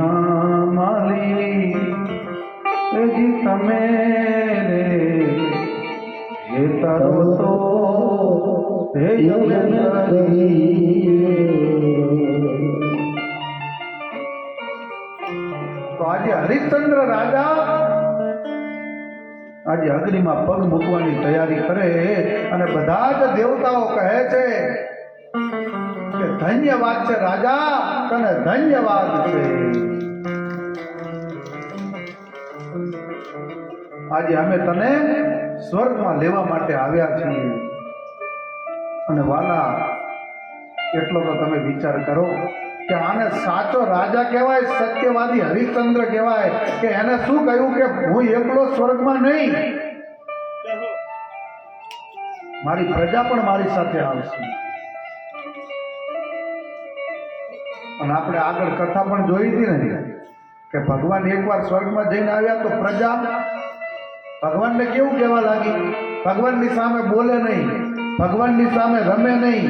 ના માલી જી તમે રે હે તારો તો હે તો આજે હરિશ્ચંદ્ર રાજા આજે અગ્નિમાં પગ મૂકવાની તૈયારી કરે અને બધા જ દેવતાઓ કહે છે કે ધન્યવાદ છે રાજા, તને ધન્યવાદ છે. આજે અમે તને સ્વર્ગમાં લેવા માટે આવ્યા છીએ. અને વાલા, એટલો તો તમે વિચાર કરો કે આને સાચો રાજા કહેવાય, સત્યવાદી હરિશ્ચંદ્ર કહેવાય કે એને શું કહ્યું કે હું એકલો સ્વર્ગમાં નહીં, મારી પ્રજા પણ મારી સાથે આવશે. અને આપણે આગળ કથા પણ જોઈ હતી ને કે ભગવાન એકવાર સ્વર્ગમાં જઈને આવ્યા તો પ્રજા ભગવાનને કેવું કહેવા લાગી? ભગવાનની સામે બોલે નહીં, ભગવાનની સામે રમે નહીં.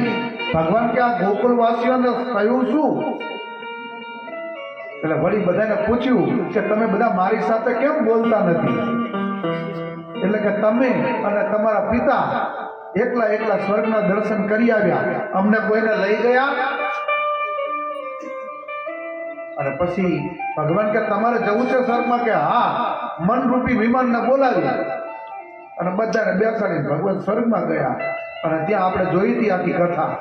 ભગવાન કે આ ગોકુળવાસીઓને કહ્યું શું? એટલે વળી બધાને પૂછ્યું કે તમે બધા મારી સાથે કેમ બોલતા નથી? એટલે કે તમે અને તમારા પિતા એકલા એકલા સ્વર્ગના દર્શન કરી આવ્યા, અમને કોઈને લઈ ગયા? અને પછી ભગવાન કે તમારે જવું છે સ્વર્ગમાં? કે હા. મનરૂપી વિમાનને બોલાવી અને બધાને બેસાડીને ભગવાન સ્વર્ગમાં ગયા. અને ત્યાં આપણે જોઈ હતી આખી કથા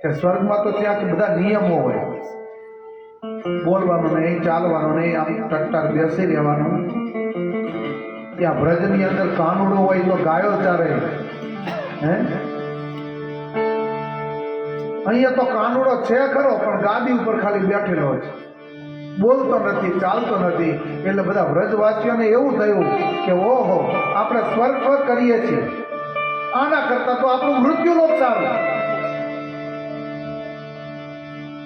કે સ્વર્ગમાં તો ત્યાં બધા નિયમો હોય, બોલવાનું નહીં, ચાલવાનું નહીં, આમ ટટ્ટાર બેસી રહેવાનું. ત્યાં વ્રજની અંદર કાનુડો હોય તો ગાયો ચારે. હે, અહીંયા તો કાનુડો છે ખરો પણ ગાદી ઉપર ખાલી બેઠેલો છે, બોલતો નથી, ચાલતો નથી. એટલે બધા વ્રજવાસીઓને એવું થયું કે ઓહો, આપણે સ્વર્ગ કરીએ છીએ, આના કરતા તો આપણું મૃત્યુલોક સારું.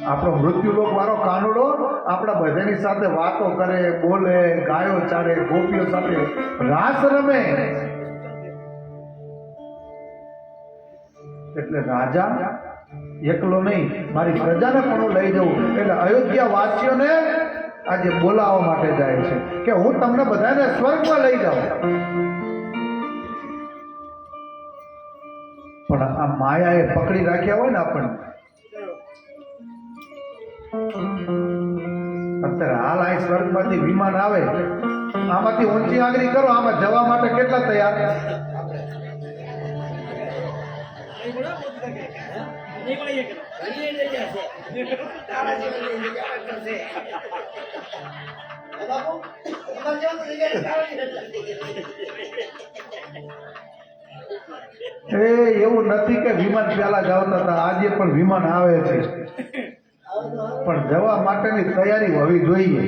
આપણો મૃત્યુલોક વાળો કાનુડો આપણા બધાની સાથે વાતો કરે, બોલે, ગાયો ચારે, ગોપીઓ સાથે રાસ રમે. એટલે રાજા એકલો નહીં, મારી પ્રજાને પણ લઈ જવું. એટલે અયોધ્યા વાસીઓને આજે બોલાવવા માટે જાય છે કે હું તમને બધાને સ્વર્ગમાં લઈ જાઉં. પણ આ માયાએ પકડી રાખ્યા હોય ને આપણને. અત્યારે હાલ અહીં સ્વર્ગમાંથી વિમાન આવે, આમાંથી ઊંચી આંગળી કરો, આમાં જવા માટે કેટલા તૈયાર? એવું નથી કે વિમાન પેલા જ આવતા હતા, આજે પણ વિમાન આવે છે, પણ જવા માટેની તૈયારી હોવી જોઈએ.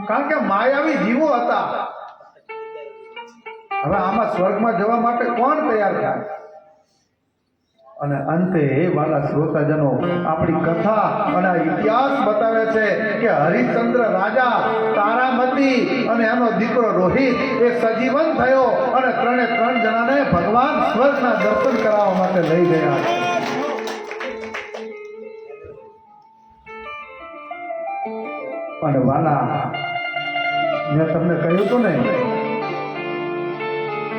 કારણ કે માયાવી જીવો હતા. હવે આમાં સ્વર્ગમાં જવા માટે કોણ તૈયાર થાય? અને અંતે વાલા શ્રોતાજનો, આપણી કથા અને ઇતિહાસ બતાવે છે કે હરિશ્ચંદ્ર રાજા, તારામતી અને એનો દીકરો રોહિત એ સજીવન થયો અને ત્રણે ત્રણ જણાને ભગવાન સ્વર્ગના દર્શન કરાવવા માટે લઈ ગયા. અને વાલા, મેં તમને કહ્યું હતું ને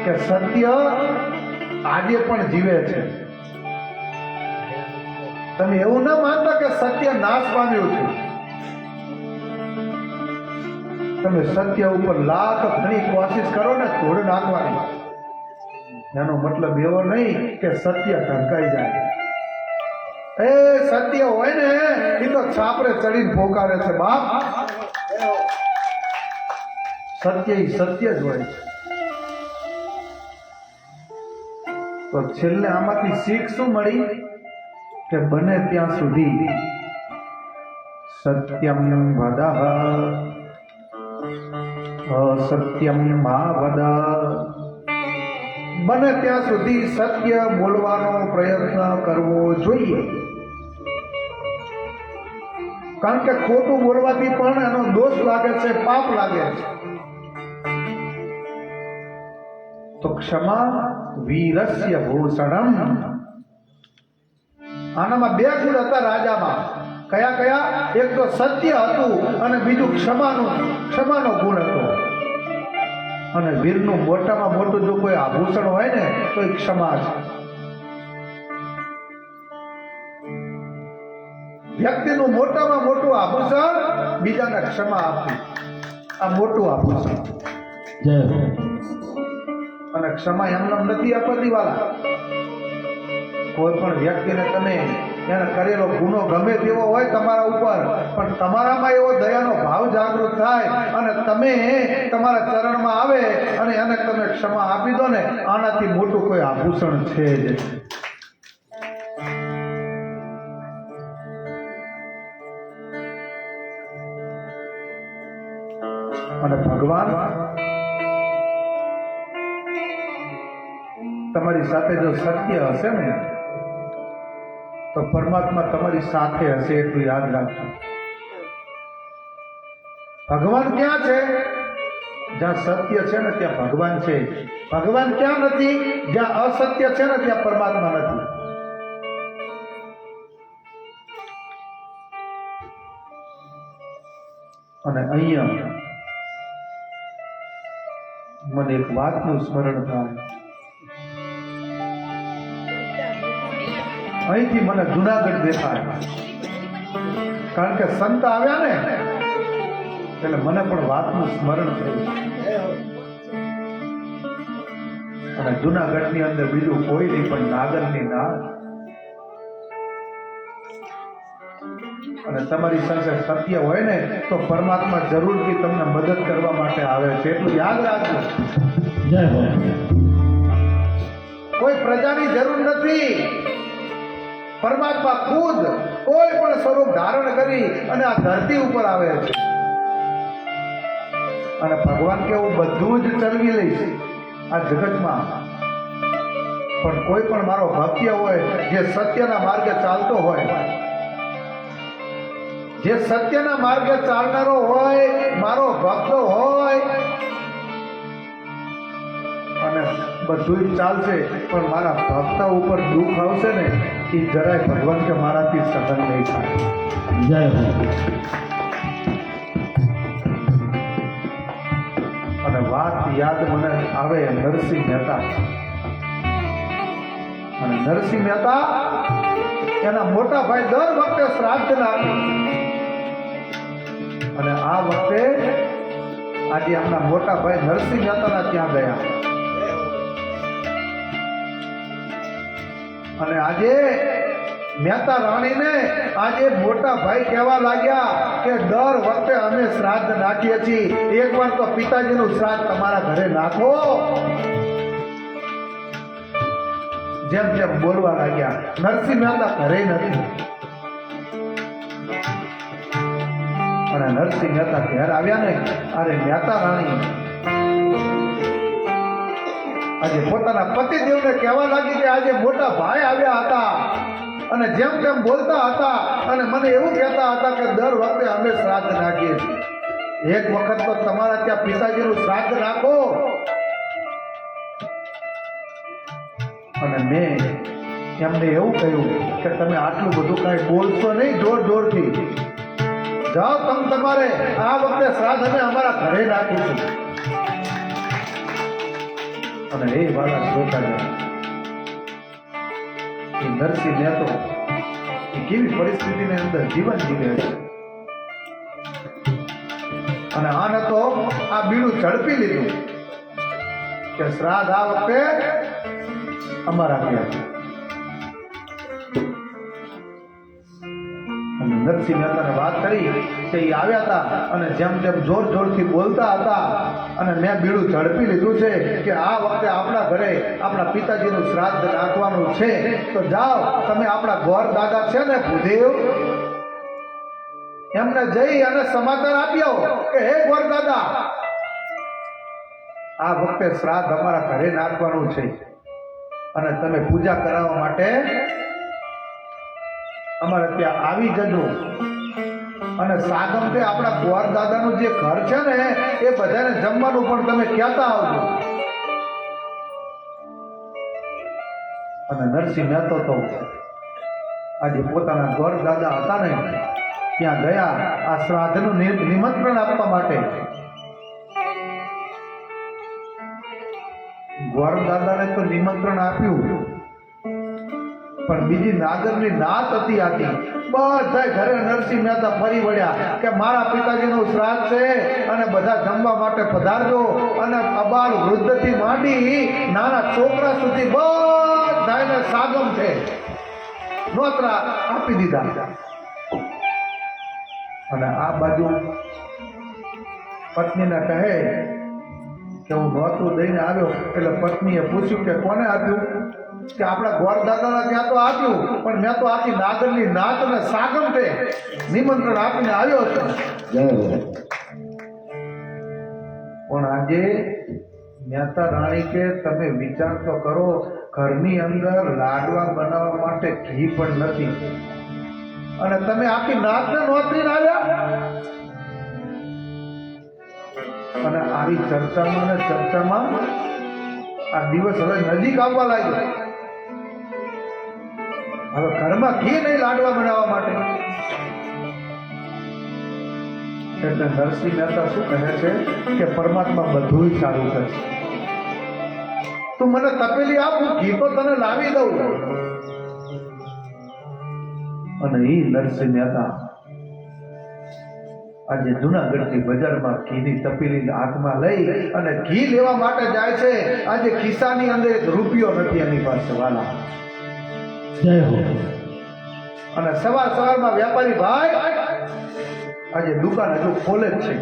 કે સત્ય આજે પણ જીવે છે. તમે એવું ના માનતા કે સત્ય નાશ પામ્યું છે. તમે સત્ય ઉપર લાખ ઘણી કોશિશ કરો ને તોડ નાખવાની, એનો મતલબ એવો નહીં કે સત્ય ઢંકાઈ જાય. એ સત્ય હોય ને એ તો છાપરે ચડીને પોકારે છે બાપ. સત્ય એ સત્ય જ હોય છે. તો છેલ્લે આમાંથી શીખ શું મળી? કે બને ત્યાં સુધી સત્યમ વદ અસત્યમ મા વદ. બને ત્યાં સુધી સત્ય બોલવાનો પ્રયત્ન કરવો જોઈએ. કારણ કે ખોટું બોલવાથી પણ એનો દોષ લાગે છે, પાપ લાગે છે. તો ક્ષમા વીરસ્ય ભૂષણમ. આનામાં બે ગુણ હતા રાજામાં. કયા કયા? એક તો સત્ય હતું અને બીજું ક્ષમાનો ગુણ હતો. અને વીરનું મોટામાં મોટું જો કોઈ આભૂષણ હોય ને તો એ ક્ષમા છે. વ્યક્તિનું મોટામાં મોટું આભૂષણ બીજાને ક્ષમા આપવી, આ મોટું આભૂષણ. અને ક્ષમા એમને નથી આપતી વાલા. કોઈ પણ વ્યક્તિને તમે એને કરેલો ગુનો ગમે તેવો હોય તમારા ઉપર, પણ તમારામાં એવો દયાનો ભાવ જાગૃત થાય અને તમે તમારા ચરણમાં આવે અને એને તમે ક્ષમા આપી દો ને, આનાથી મોટું કોઈ આભૂષણ છે જ. અને ભગવાન તમારી સાથે જો સત્ય હશે ને તો પરમાત્મા તમારી સાથે હશે, એટલું યાદ રાખજો. ભગવાન ક્યાં છે? જ્યાં સત્ય છે ને ત્યાં ભગવાન છે. ભગવાન ક્યાં નથી? જ્યાં અસત્ય છે ને ત્યાં પરમાત્મા નથી. અને અહીંયા મને એક વાતનું સ્મરણ થાય. અહીંથી મને જુનાગઢ દેખાય, કારણ કે સંત આવ્યા ને એટલે મને પણ વાતનું સ્મરણ થયું. અને જુનાગઢની અંદર બીજું કોઈ નહીં પણ નાગરની નાગ. અને તમારી સાથે સત્ય હોય ને તો પરમાત્મા જરૂરથી તમને મદદ કરવા માટે આવે છે, એટલું યાદ રાખજો. કોઈ પ્રજાની જરૂર નથી. પરમાત્મા ખુદ કોઈ પણ સ્વરૂપ ધારણ કરી અને આ ધરતી ઉપર આવે છે. અને ભગવાન કેવું બધું જ ચલવી લઈશ આ જગતમાં, પણ કોઈ પણ મારો ભક્ત હોય જે સત્યના માર્ગે ચાલતો હોય, જે સત્યના માર્ગે ચાલનારો હોય, મારો ભક્ત હોય, અને બધું ચાલશે પણ મારા ભક્ત ઉપર દુઃખ આવશે ને એ જરાય ભગવાન કે મારાથી સહન નહીં થાય. જય હો. અને વાત યાદ મને આવે નરસિંહ મહેતા. અને નરસિંહ મહેતા એના મોટા ભાઈ દર વખતે શ્રાદ્ધ નાખે. અને આ વખતે આજે એમના મોટા ભાઈ નરસિંહ મહેતાના ત્યાં ગયા. અને આજે મહેતા રાણીને આજે મોટા ભાઈ કહેવા લાગ્યા કે દર વખતે અમે શ્રાદ્ધ નાખીએ છીએ, એકવાર તો પિતાજીનું શ્રાદ્ધ તમારા ઘરે નાખો. જેમ જેમ બોલવા લાગ્યા. નરસિંહ મહેતા ઘરે નથી. અને નરસિંહ મહેતા ઘેર આવ્યા ને, અરે મહેતા રાણી આજે પોતાના પતિદેવને કહેવા લાગી કે આજે મોટા ભાઈ આવ્યા હતા અને જેમ તેમ બોલતા હતા અને મને એવું કહેતા હતા કે દર વખતે અમે શ્રાદ્ધ નાખીએ છીએ, એક વખત તો તમારા ત્યાં પિતાજીનું શ્રાદ્ધ નાખો. અને મેં એમને એવું કહ્યું કે તમે આટલું બધું કાંઈ બોલશો નહીં જોર જોરથી, જાઓ તમે તમારે આ વખતે શ્રાદ્ધ અમે અમારા ઘરે નાખીશું. અને એ વાળા શ્રોતાજન, એ નરસિંહ મહેતો એ કેવી પરિસ્થિતિની અંદર જીવન જીવે છે. અને આને તો આ બીડું ઝડપી લીધું કે શ્રાદ્ધ આ વખતે અમારા ઘેર. નરસિંહ મહેતાને વાત કરી કે એ આવ્યા હતા અને જેમ જેમ જોર જોરથી બોલતા હતા અને મેં બીડું ઝડપી લીધું છે કે આ વખતે આપણા ઘરે આપણા પિતાજીનું શ્રાદ્ધ રાખવાનું છે, તો જાઓ તમે આપણા ગોર દાદા છે ને ભૂદેવ, એમને જઈ અને સમાચાર આપ્યો કે હે ગોર દાદા, આ વખતે શ્રાદ્ધ અમારા ઘરે નાખવાનું છે અને તમે પૂજા કરાવવા માટે અમારે ત્યાં આવી જજો. અને સાગમતે આપણા ગોર દાદાનું જે ઘર છે ને એ બધાને જમવાનું પણ તમે કહેતા આવજો. અને નરસિંહ મહેતો તો આજે પોતાના ગોર દાદા હતા ને ત્યાં ગયા આ શ્રાદ્ધનું નિમંત્રણ આપવા માટે. ગોર દાદાને તો નિમંત્રણ આપ્યું, પણ બીજી નાગરની નાત હતી આથી બધા ઘરે નરસિંહ મહેતા ફરી વળ્યા કે મારા પિતાજીનું શ્રાદ્ધ છે અને બધા જમવા માટે પધારજો. અને અબાળ વૃદ્ધથી માંડી નાના છોકરા સુધી બધાને સાગમ છે નોતરા આપી દીધા. અને આ બાજુ પત્નીને કહે કે હું નોતરું દઈને આવ્યો. એટલે પત્નીએ પૂછ્યું કે કોને આપ્યું? કે આપણા ગોર દાદાના ત્યાં તો આપ્યું, પણ મેં તો આખી નાગરની નાત અને સાગમ છે નિમંત્રણ આપીને આવ્યો છું. પણ આજે મહેતા રાણી કે તમે વિચાર તો કરો, ઘરની અંદર લાડવા બનાવવા માટે ઘી પણ નથી અને તમે આખી નાતને નોતરીને આવ્યા. અને આવી ચર્ચામાં ને ચર્ચામાં આ દિવસ હવે નજીક આવવા લાગ્યો. હવે ઘરમાં ઘી નહીં લાડવા બનાવવા માટે. એટલે નરસિંહ મહેતા શું કહે છે કે પરમાત્મા બધું સારું કરશે. તું મને તપેલી આપ, હું ઘી તો તને લાવી દઉં. અને એ નરસિંહ મહેતા આજે જુનાગઢની બજારમાં ઘીની તપેલી હાથમાં લઈ અને ઘી લેવા માટે જાય છે. આજે ખિસ્સાની અંદર એક રૂપિયો નથી એની પાસે વાલા. જય હો. અને સવારમાં વેપારી ભાઈ આજે દુકાન હજુ ખોલે જ છે,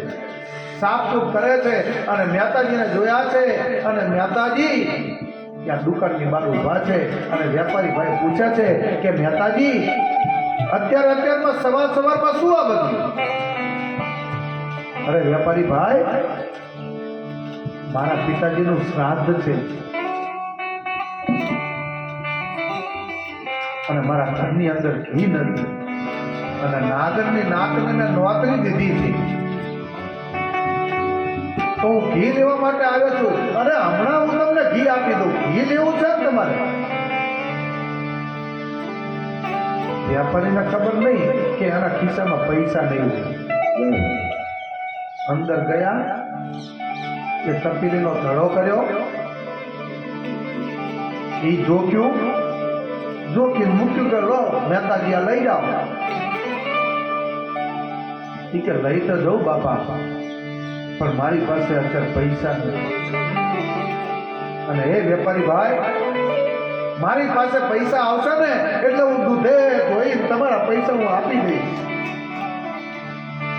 સાફ સૂફ કરે છે. અને મહેતાજીને જોયા છે અને મહેતાજી ત્યાં દુકાનની બહાર ઊભા છે. અને વેપારી ભાઈ પૂછે છે કે મહેતાજી અત્યારમાં સવારમાં શું આ બધું? અરે વેપારી ભાઈ, મારા પિતાજીનું શ્રાદ્ધ છે અને મારા ઘરની અંદર ઘી નથી અને નાગરની નાતને નોતરી દીધી છે, તો હું ઘી લેવા માટે આવ્યો છું. અરે હમણાં હું તમને ઘી આપી દઉં. ઘી લેવું છે ને તમારે? વેપારીને ખબર નહીં કે એના ખિસ્સામાં પૈસા નહીં. અંદર ગયા, એ તપેલીનો ધડો કર્યો, એ જોક્યું મૂક્યું કે લો મહેતાજી આ લઈ જાઓ. ઠીક છે, લઈ તો જાઉં બાપા, પણ મારી પાસે અત્યારે પૈસા નથી. અને એ વેપારી ભાઈ, મારી પાસે પૈસા આવશે ને એટલે હું દૂધે ધોઈ તમારા પૈસા હું આપી દઈશ.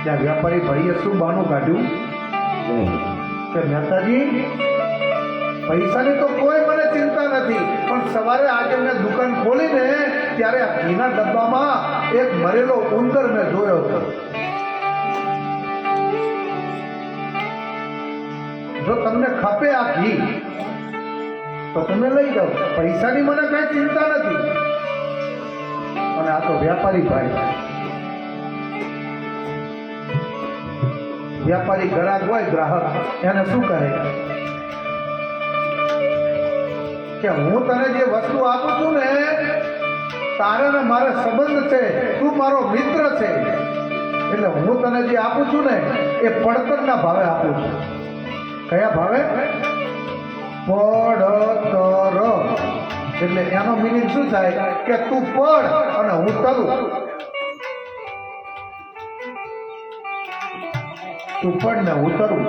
ત્યાં વેપારી ભાઈએ શું બહાનું કાઢ્યું કે મહેતાજી પૈસાની તો કોઈ મને ચિંતા નથી, પણ સવારે આજે મેં દુકાન ખોલીને ત્યારે આ ઘીના ડબ્બામાં એક મરેલો ઉંદર મેં જોયો હતો. જો તમને ખપે આ ઘી તો તમે લઈ જાઓ, પૈસાની મને કઈ ચિંતા નથી. અને આ તો વેપારી ભાઈ, વ્યાપારી ગ્રાહક હોય, ગ્રાહક એને શું કહે કે હું તને જે વસ્તુ આપું છું ને, તારે ને મારે સંબંધ છે, તું મારો મિત્ર છે, એટલે હું તને જે આપું છું ને એ પડતરના ભાવે આપું છું. કયા ભાવે? પડતર. એટલે એનો મિનિંગ શું થાય કે તું પડ અને હું તરું. તું પડ ને હું તરું.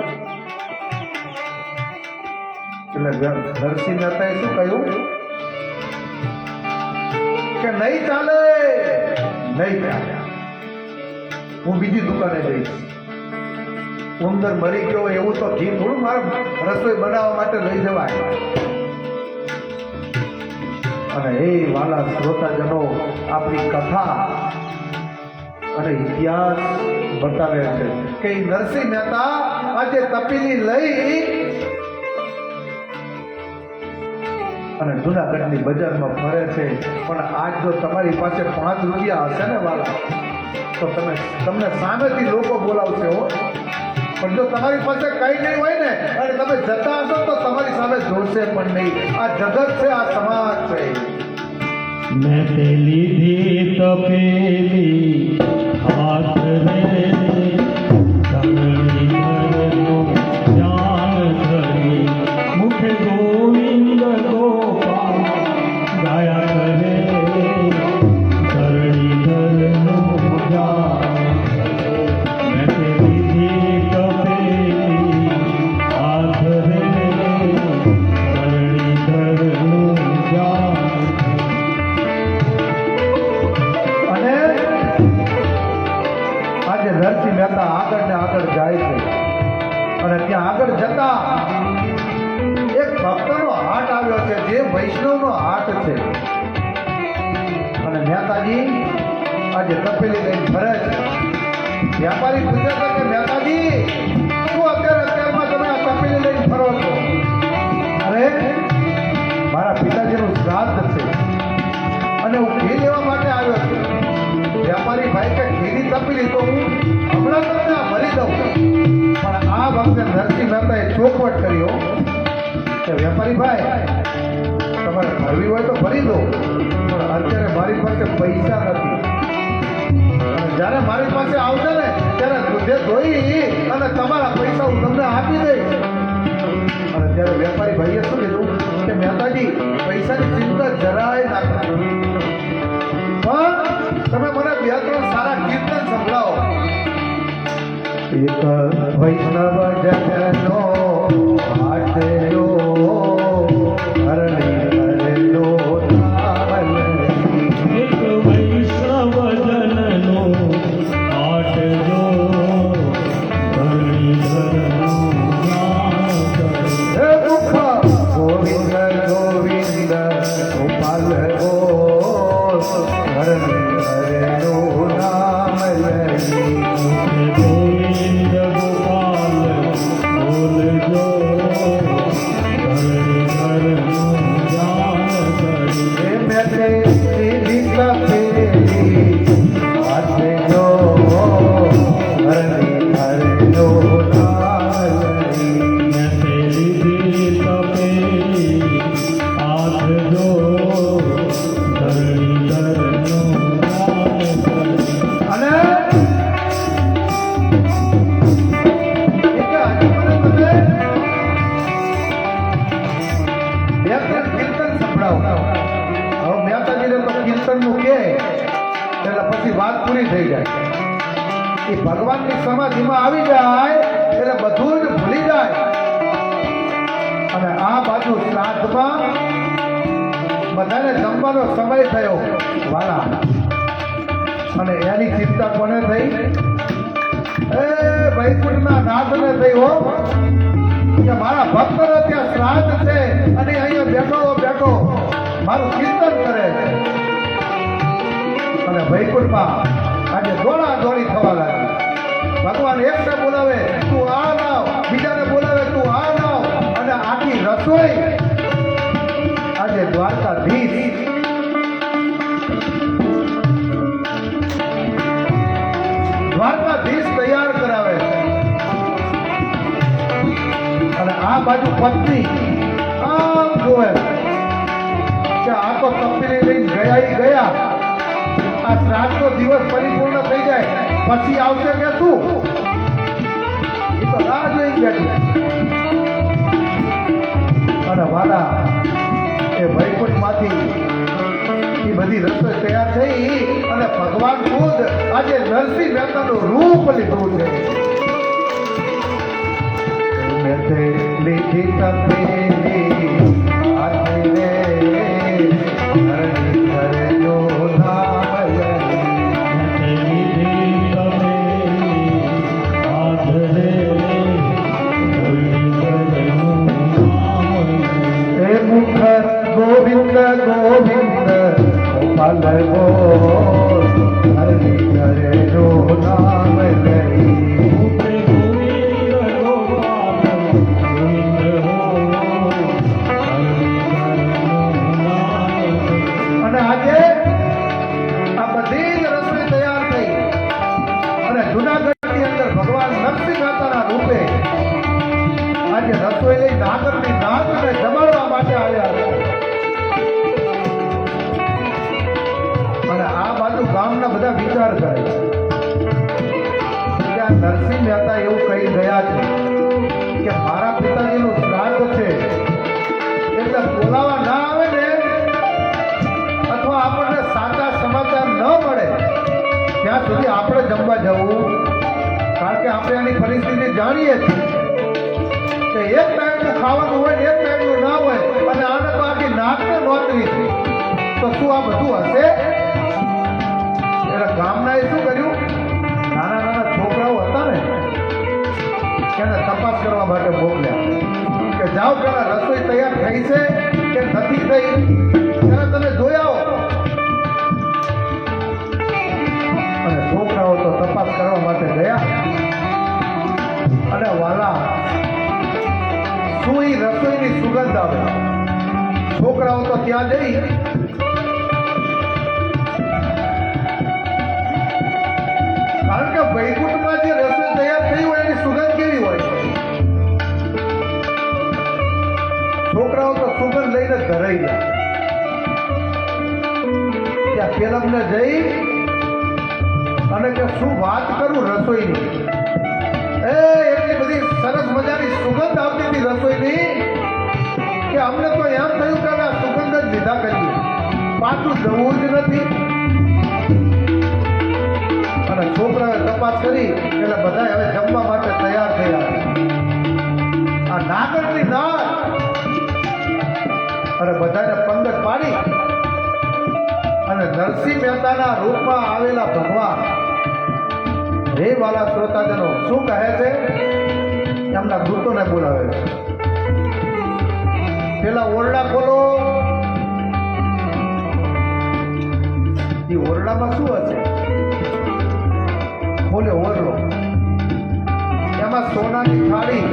એટલે નરસિંહ મહેતાએ શું કહ્યું કે નહીં ચાલે, હું બીજી દુકાને જઈશ. ઉંદર મરી ગયો એવું તો ઘી થોડું મારે રસોઈ બનાવવા માટે લઈ જવાય. અને એ વાલા શ્રોતાજનો, આપણી કથા અને ઇતિહાસ બતાવે છે કે નરસિંહ મહેતા આજે તપેલી લઈ અને જુનાગઢની બજારમાં ફરે છે. પણ આજ જો તમારી પાસે 5 રૂપિયા હશે ને વાલા, તો તમને સામેથી લોકો બોલાવશે હો. પણ જો તમારી પાસે કઈ નહીં હોય ને અને તમે જતા હશો તો તમારી સામે જોશે પણ નહીં. આ જગત છે, આ સમાજ છે. મેં તે લીધી તપેલી હાથ રે ધરણી ધરનું ધ્યાન ધરી મુખે ગોવિંદ ગોપાલ ગાયા કરે ધરણી ધરનું ધ્યાન મેં તે લીધી તપેલી હાથ રે ધરણી ધરનું ધ્યાન અને આજે નરસિંહ મહેતા આગળ ને આગળ જાય છે અને ત્યાં આગળ જતા એક ભક્તનો હાટ આવ્યો છે જે વૈષ્ણવનો હાટ છે અને મહેતાજી આજે તપેલી લઈને ફરે છે. વ્યાપારી પૂછે છે કે મહેતાજી શું અત્યારમાં તમે આ તપેલી લઈને ફરો છો? અરે મારા પિતાજીનું શ્રાદ્ધ છે અને હું ઘી લેવા માટે આવ્યો છું. વ્યાપારી ભાઈ કે ઘીની તપેલી તો હું હમણાં તમને આ ભરી દઉં, પણ આ વખતે નરસિંહ મહેતાએ ચોખવટ કર્યો કે વેપારી ભાઈ તમારે ભરવી હોય તો ભરી દો, પણ અત્યારે મારી પાસે પૈસા નથી. અને જ્યારે મારી પાસે આવશે ને ત્યારે દૂધે ધોઈ અને તમારા પૈસા હું તમને આપી દઈશ. અને ત્યારે વેપારી ભાઈએ શું કીધું કે મહેતાજી પૈસાની ચિંતા જરાય ના કરો, પણ તમે મને બે ત્રણ સારા કીર્તન સંભળાવો. એક વૈષ્ણવ જનનો હાટ જો હરણી હરનો નામ લઈ. એક વૈષ્ણવજનનો હાટ જો ધરણી ધરનું ધ્યાન કરે હે મુખ ગોવિંદ ગોવિંદ ગોપાલ ગોસ હરણી હરનું નામ લઈ. ગોવિંદ ગોપાલ બોલજો ધરણી ધરનું ધ્યાન કરી હે મેતે સીધી તપેલી હાથે જો હરણી હરનું નામ લઈ. મેં તે લીધી તપેલી હાથ જો ધરણી ધરનું ધ્યાન કરી અને એક આજે મને તમે બે ત્રણ કીર્તન સંભળાવો. હવે મહેતાજીને તો કીર્તનનું કહે એટલે પછી વાત પૂરી થઈ જાય. એ ભગવાનની સમાધિમાં આવી જાય એટલે બધું જ ભૂલી જાય. અને આ બાજુ શ્રાદ્ધમાં બધાને જમવાનો સમય થયો વાલા, અને એની ચિંતા કોને થઈ? એ વૈકુંઠના નાથને થઈ હો, કે મારા ભક્તનો ત્યાં શ્રાદ્ધ છે અને અહીંયા બેઠો બેઠો મારું કીર્તન કરે છે. અને વૈકુંઠમાં આજે દોડા દોડી થવા લાગી. ભગવાન એકને બોલાવે તું આ લાવ, બીજાને બોલાવે તું આ લાવ, અને આખી રસોઈ આજે દ્વારકાધીશ તૈયાર કરાવે છે. અને આ બાજુ પત્ની આમ જોવે કે આ તો તપેલી લઈને ગયા ઈ ગયા, આ શ્રાદ્ધનો દિવસ પરિપૂર્ણ થઈ જાય પછી આવશે કે શું? એ તો રાહ જોઈ બેઠી. અને વાલા એ વૈકુંઠમાંથી એ બધી રસોઈ તૈયાર થઈ અને ભગવાન ખુદ આજે નરસિંહ મહેતાનું રૂપ લીધું છે. મેં તે લીધી તપેલી હાથે રે હરણી હરનું નામ લઈ. મેં તે લીધી તપેલી હાથ રે ધરણી ધરનું નામ લઈ. હે મુખ ગોવિંદ ગોવિંદ ગોપાલ ગોસ હરણી હરનું નામ લઈ. મુખે ગોવિંદ ગોપાલ ગોવિંદ હો ધરણી ધરનું નામ લઈ. અને આજે આ બધી જ રસોઈ તૈયાર થઈ અને જુનાગઢની અંદર ભગવાન નરસિંહ મહેતાના રૂપે આજે રસોઈ લઈ નાગરની નાગને જમાડવા માટે આવ્યા હતા. વિચાર કરે કે આ નરસિંહ મહેતા એવું કહી ગયા છે કે મારા પિતાજીનું શ્રાદ્ધ છે એટલે બોલાવા ના આવે ને અથવા આપણને સાચા સમાચાર ન મળે ત્યાં સુધી આપણે જમવા જવું, કારણ કે આપણે આની પરિસ્થિતિ જાણીએ છીએ કે એક ટાઈમનું ખાવાનું હોય ને એક ટાઈમનું ના હોય અને આને તો આખી નાકને નોતરી છે, તો શું આ બધું હશે? એટલે ગામના એ શું કર્યું, નાના નાના છોકરાઓ હતા ને એને તપાસ કરવા માટે મોકલ્યા કે જાઓ પેલા રસોઈ તૈયાર થઈ છે કે નથી થઈ ત્યારે તમે જોઈ આવો. અને છોકરાઓ તો તપાસ કરવા માટે ગયા અને વાલા શું ઈ રસોઈની સુગંધ આવે. છોકરાઓ તો ત્યાં જઈ કારણ કે વૈકુંઠમાં જે રસોઈ તૈયાર થઈ હોય એની સુગંધ કેવી હોય. છોકરાઓ તો સુગંધ લઈને ધરાઈ ગયા. ત્યાં પેલમને જઈ અને કે શું વાત કરું રસોઈની, એટલી બધી સરસ મજાની સુગંધ આવતી હતી રસોઈની કે અમને તો એમ થયું કે આ સુગંધ જ લીધા કરીએ, પાછું જવું જ નથી. અને છોકરાએ તપાસ કરી એટલે બધા હવે જમવા માટે તૈયાર થયા. આ નાગરની નાગ અને બધાને પંગત પાડી અને નરસિંહ મહેતાના રૂપમાં આવેલા ભગવાન હે વાલા શ્રોતાજનો શું કહે છે, એમના દૂતોને બોલાવે છે. પેલા ઓરડા ખોલો. એ ઓરડામાં શું હશે? બોલે ઓરડો, એમાં સોનાની થાળી,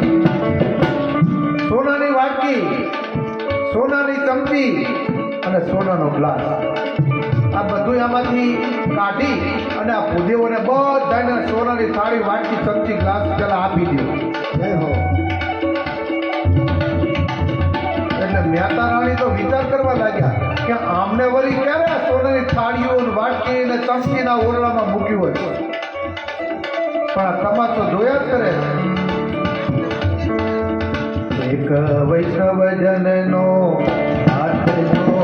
સોનાની વાટકી, સોનાની ચમચી અને સોનાનો ગ્લાસ, આ બધું એમાંથી કાઢી અને આ ભૂદેવોને બધાને સોનાની થાળી, વાટકી, ચમચી, ગ્લાસ પેલા આપી દો. એટલે મહેતા રાણી તો વિચાર કરવા લાગ્યા કે આમને વળી ક્યારે આ સોનાની થાળીઓ, વાટકી અને ચમચીના ઓરડામાં મૂક્યું હોય, પણ આ તમાશો જોયા જ કરે. એક વૈષ્ણવ જનનો હાથ જો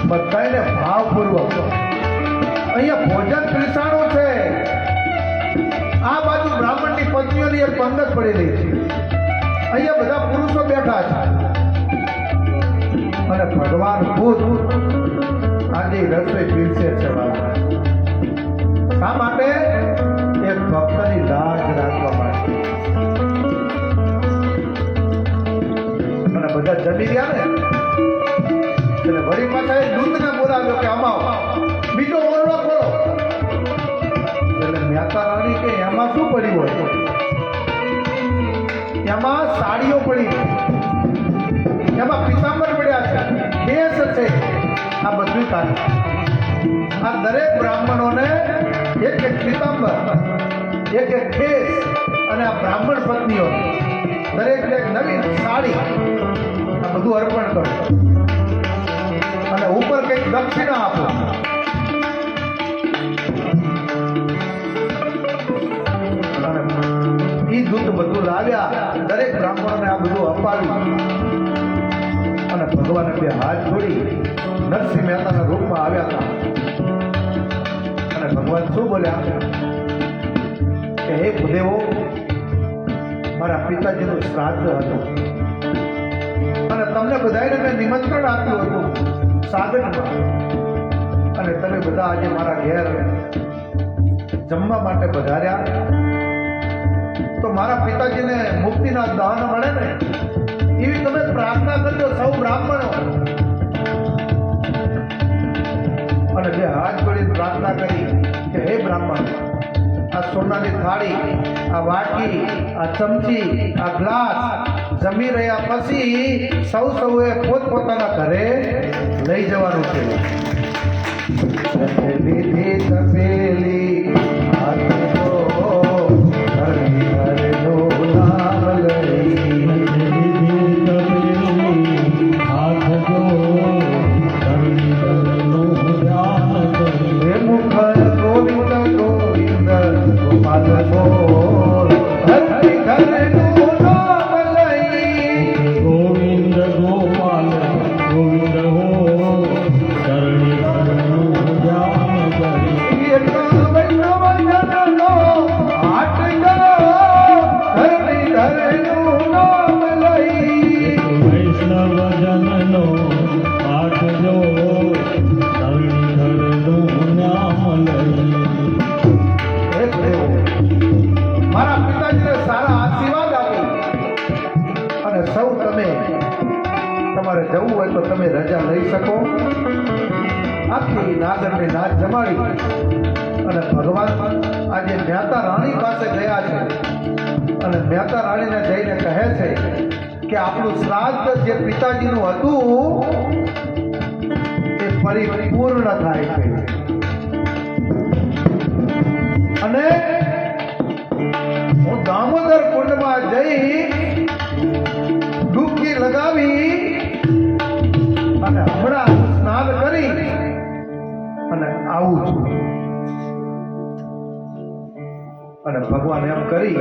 બધાને ભાવપૂર્વક અહીંયા ભોજન પીરસાણું છે. આ બાજુ બ્રાહ્મણની પત્નીઓની એક પંગત પડેલી છે, અહીંયા બધા પુરુષો બેઠા છે અને ભગવાન ખુદ આજે રસોઈ પીરસે છે. શા માટે? એક ભક્તની લાજ રાખવા માટે. અને બધા જમી ગયા ને એટલે વળી પાછા એ દૂતને બોલાવ્યો કે અમાવ બીજો ઓરડો ખોલો. એટલે મહેતા રાણી કે એમાં શું પડ્યું હોય? એમાં સાડીઓ પડી, એમાં પિતાંબર પડ્યા છે, કેસ છે, આ બધું કાઢ. આ દરેક બ્રાહ્મણોને એક એક પિતાંબર, એક એક કેસ અને આ બ્રાહ્મણ પત્નીઓ દરેક નવી સાડી આ બધું અર્પણ કરો અને ઉપર કંઈક દક્ષિણા આપો. અને એ દૂધ બધું લાવ્યા, દરેક બ્રાહ્મણોને આ બધું અપાવ્યું અને ભગવાને બે હાથ જોડી નરસિંહ મહેતાના રૂપમાં આવ્યા હતા. અને ભગવાન શું બોલ્યા કે હે ભૂદેવો, મારા પિતાજીનું શ્રાદ્ધ હતું અને તમને બધાને મેં નિમંત્રણ આપ્યું હતું સાગરમાં, અને તમે બધા આજે મારા ઘેર જમવા માટે પધાર્યા, તો મારા પિતાજીને મુક્તિના દાન મળે ને એવી તમે પ્રાર્થના કરજો સૌ બ્રાહ્મણો. અને બે હાથ જોડીને પ્રાર્થના કરી કે હે બ્રાહ્મણ, આ સોનાની થાળી, આ વાટકી, આ ચમચી, આ ગ્લાસ જમી રહ્યા પછી સૌએ પોતપોતાના ઘરે લઈ જવાનું છે. લીધી તપેલી હાથ ધો, હરિ હરનું નામ લઈ. હાથ જો ધરણી ધરનું ધ્યાન કરી. હે મુખર ગોવિંદ ગોવિંદ ગોપાલ બોલ, હરિ હરનું નામ લઈ. ગોવિંદ ગોપાલ ગોવિંદ હો ધરણી ધરનું ધ્યાન કરી. વૈષ્ણવ જનનો પાઠ જો ધરણી ધરનું નામ લઈ. મારા પિતાજીને સારા આશીર્વાદ આપી અને સૌ તમે તમારે જવું હોય તો તમે રજા લઈ શકો. આખી નાગરની નાચ જમાડી અને ભગવાન આજે મહેતા રાણી પાસે ગયા છે અને મહેતા રાણીને જઈને કહે છે કે આપણું શ્રાદ્ધ જે પિતાજીનું હતું એ પરિપૂર્ણ થાય છે અને હું દામોદર કુંડમાં જઈ ડૂબકી લગાવી અને હમણાં હું સ્નાન કરી અને આવું છું. અને ભગવાન એમ કરી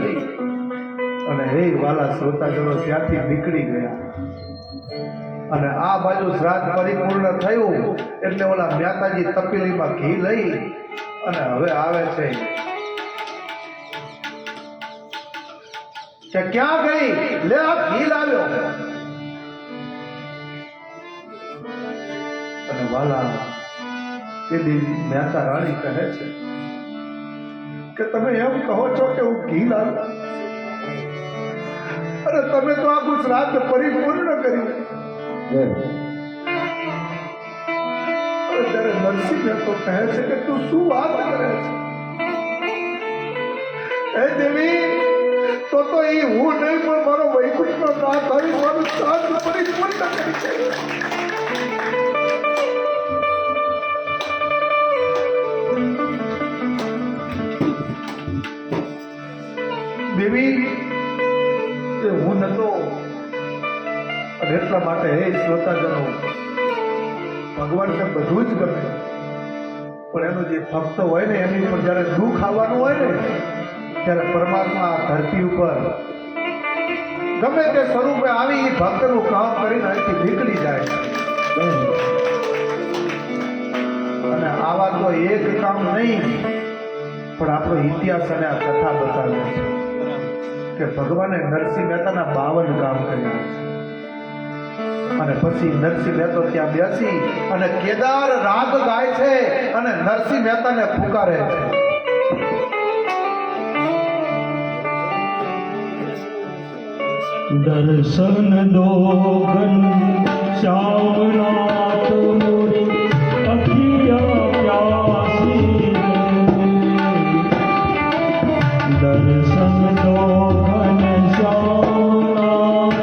અને હે વાલા શ્રોતાજનો ત્યાંથી નીકળી ગયા અને આ બાજુ શ્રાદ્ધ પરિપૂર્ણ થયું એટલે ઓલા મહેતાજી તપેલીમાં ઘી લઈ અને હવે આવે છે કે ક્યાં ગઈ, લે આ ઘી લાવ્યો. અને વાલા તે મહેતા રાણી કહે છે કે તમે એમ કહો છો કે હું ઘી લાવ્યો, અરે તમે તો આખું શ્રાદ્ધ પરિપૂર્ણ કર્યું. ત્યારે નરસિંહ મહેતો કહે છે કે તું શું વાત કરે છે? હે દેવી, તો એ હું નહીં પણ મારો વૈકુંઠનો નાથ આવી મારું શ્રાદ્ધ પરિપૂર્ણ કરી છે. દેવી, એ હું નતો અને એટલા માટે હે શ્રોતાજનો, ભગવાનને બધું જ ગમે પણ એનો જે ભક્ત હોય ને એની ઉપર જ્યારે દુઃખ આવવાનું હોય ને ત્યારે પરમાત્મા ધરતી ઉપર ગમે તે સ્વરૂપે આવી એ ભક્તનું કામ કરીને અહીંથી નીકળી જાય. અને આવા તો એક કામ નહીં પણ આપણો ઇતિહાસ અને આ કથા બતાવે છે કે ભગવાને નરસિંહ મહેતાના 52 કામ કર્યા છે. અને પછી નરસિંહ મહેતો ત્યાં બેસી અને કેદાર રાગ ગાય છે અને નરસિંહ મહેતાને પુકારે છે. દર્શન દો ઘન શ્યામનાથ મોરી અખિયા પ્યાસી રે. દર્શન દો ઘન શ્યામનાથ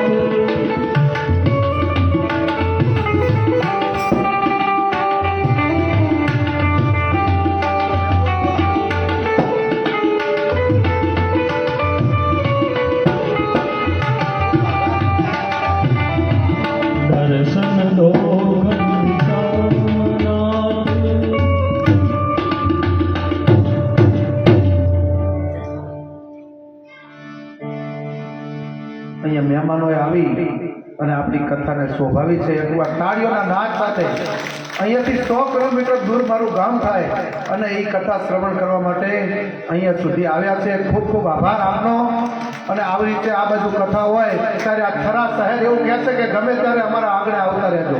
દર્શન દો અહીંયા મહેમાનોએ આવી અને આપણી કથાને શોભાવી છે. એકવાર તાળીઓના નાદ સાથે અહીંયાથી 100 કિલોમીટર દૂર મારું ગામ થાય અને એ કથા શ્રવણ કરવા માટે અહીંયા સુધી આવ્યા છે. ખૂબ ખૂબ આભાર આપનો. અને આવી રીતે આ બાજુ કથા હોય ત્યારે આ ખરા શહેર એવું કહે છે કે ગમે ત્યારે અમારા આંગણે આવતા રહેજો.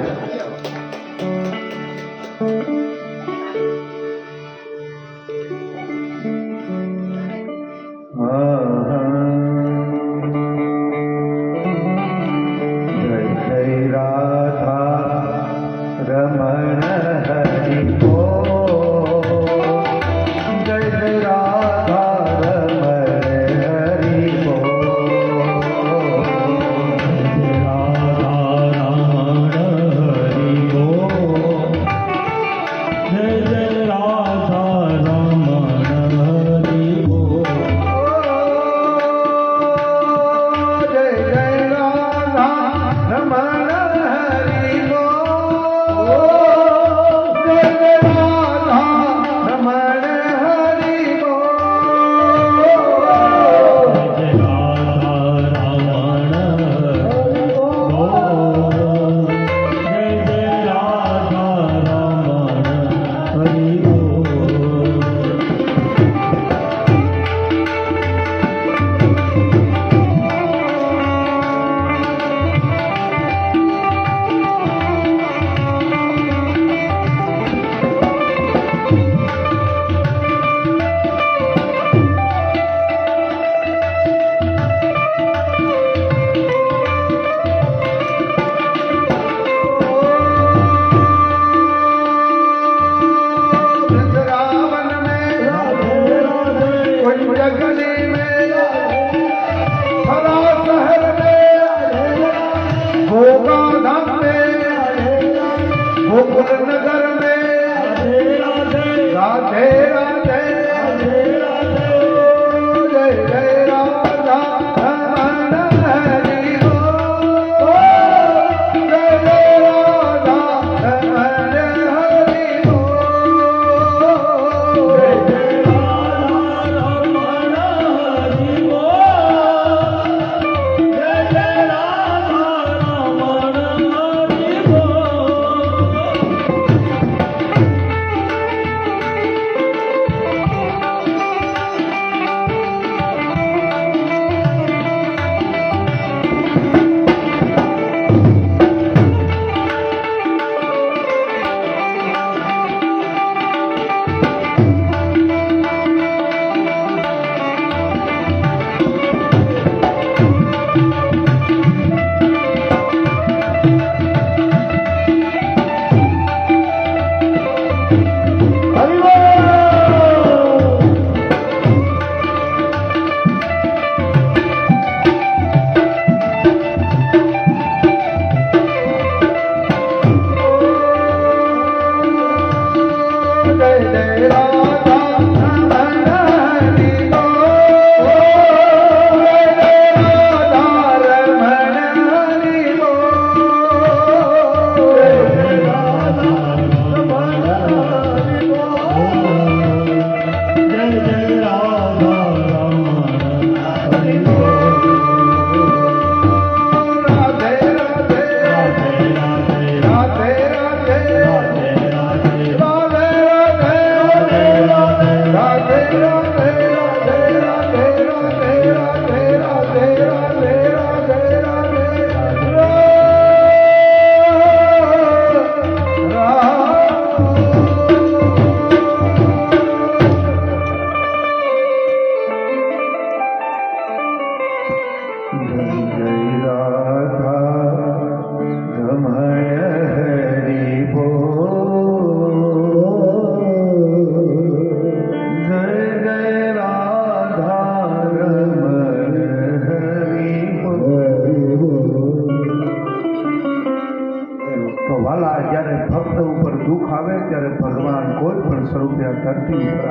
જય જય રાધા રમણ હરિ બોલ.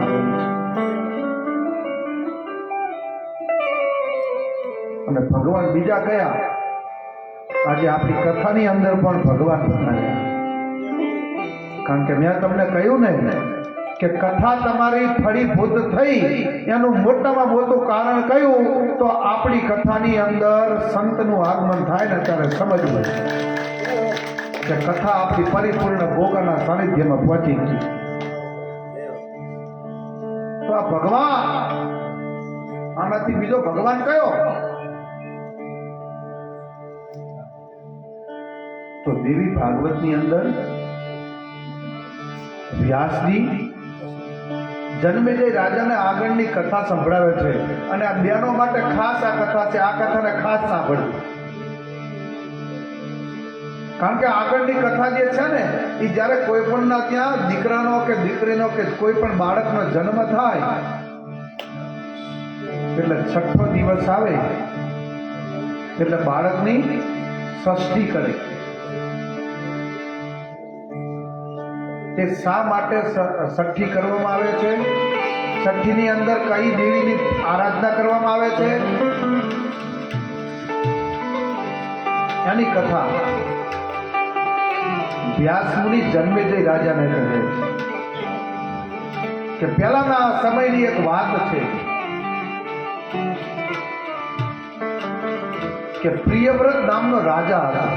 આવે અને ભગવાન બીજા કયા આજે આપણી કથાની અંદર પણ ભગવાન બનાવ્યા. કારણ કે મેં તમને કહ્યું ને કે કથા તમારી ફળીભૂત થઈ એનું મોટામાં મોટું કારણ કયું તો આપણી કથાની અંદર સંતનું આગમન થાય ને ત્યારે સમજવું કે કથા આપણી પરિપૂર્ણ ભોગના સાનિધ્યમાં પહોંચી ગઈ. તો આ ભગવાન આનાથી બીજો ભગવાન કયો તો દેવી ભાગવતની અંદર વ્યાસજી જન્મેજય રાજાને આગળની કથા સંભળાવે છે અને આ બહેનો માટે ખાસ આ કથા છે. આ કથાને ખાસ સાંભળવું કારણ કે આગળની કથા જે છે ને એ જ્યારે કોઈ પણના ત્યાં દીકરાનો કે દીકરીનો કે કોઈ પણ બાળકનો જન્મ થાય એટલે 6ઠો દિવસ આવે એટલે બાળકની ષષ્ઠી કરે. તે શા માટે છઠ્ઠી કરવામાં આવે છે? છઠ્ઠીની અંદર કઈ દેવીની આરાધના કરવામાં આવે છે એની કથા વ્યાસમુનિ જન્મેજય રાજાને કહે કે પહેલાના સમયની એક વાત છે કે પ્રિયવ્રત નામનો રાજા હતા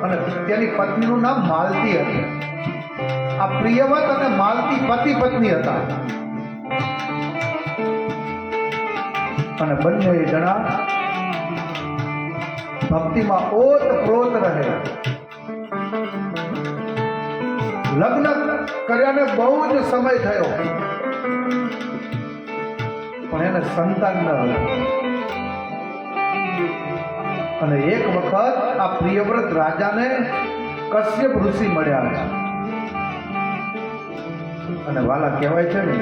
અને તેની પત્નીનું નામ માલતી હતી. આ પ્રિયવ્રત અને માલતી પતિ પત્ની હતા અને બંને જણા ભક્તિમાં ઓતપ્રોત રહે. લગ્ન કર્યાને બહુ જ સમય થયો પણ એને સંતાન ન હતું અને એક વખત આ પ્રિયવ્રત રાજાને કશ્યપ ઋષિ મળ્યા છે અને વાલા કહેવાય છે ને